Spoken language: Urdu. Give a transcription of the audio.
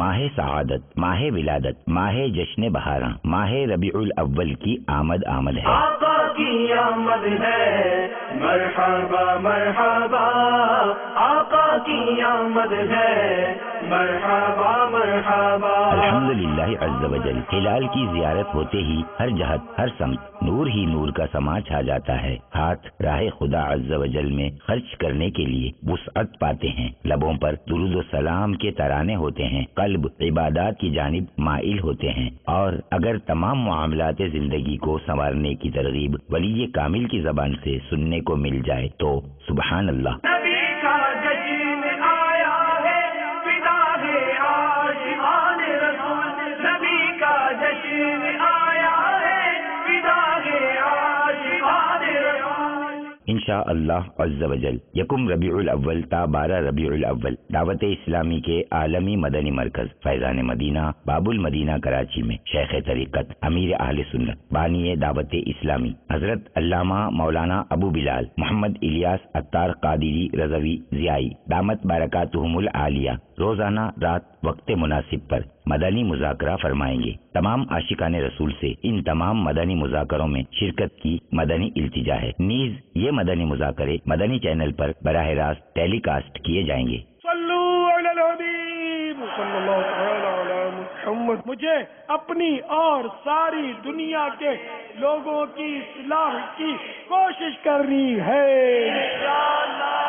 ماہ سعادت، ماہ ولادت، ماہ جشن بہاراں، ماہ ربیع الاول کی آمد ہے۔ آقا کی آمد ہے، مرحبا مرحبا، آقا کی آمد ہے، مرحبا مرحبا۔ الحمدللہ عز و جل، ہلال کی زیارت ہوتے ہی ہر جہت ہر سمت نور ہی نور کا سما چھا جاتا ہے۔ ہاتھ راہ خدا عز و جل میں خرچ کرنے کے لیے وسعت پاتے ہیں، لبوں پر درود و سلام کے ترانے ہوتے ہیں، قلب عبادات کی جانب مائل ہوتے ہیں، اور اگر تمام معاملات زندگی کو سنوارنے کی ترغیب ولی کامل کی زبان سے سننے کو مل جائے تو سبحان اللہ۔ نبی کا جشن آیا ہے، فدا ہے عاشقان رسول، نبی کا جشن آیا ہے، فدا ہے عاشقان رسول۔ انشاء اللہ عز و جل یکم ربیع الاول تا 12 ربیع الاول دعوت اسلامی کے عالمی مدنی مرکز فیضان مدینہ باب المدینہ کراچی میں شیخ طریقت امیر اہل سنت بانی دعوت اسلامی حضرت علامہ مولانا ابو بلال محمد الیاس عطار قادری رضوی ضیائی دامت برکاتہم العالیہ روزانہ رات وقت مناسب پر مدنی مذاکرہ فرمائیں گے۔ تمام عاشقان رسول سے ان تمام مدنی مذاکروں میں شرکت کی مدنی التجا ہے۔ نیز یہ مدنی مذاکرے مدنی چینل پر براہ راست ٹیلی کاسٹ کیے جائیں گے۔ صلو علی الحبیب صلی اللہ تعالی علی محمد۔ مجھے اپنی اور ساری دنیا کے لوگوں کی اصلاح کی کوشش کرنی ہے انشاءاللہ۔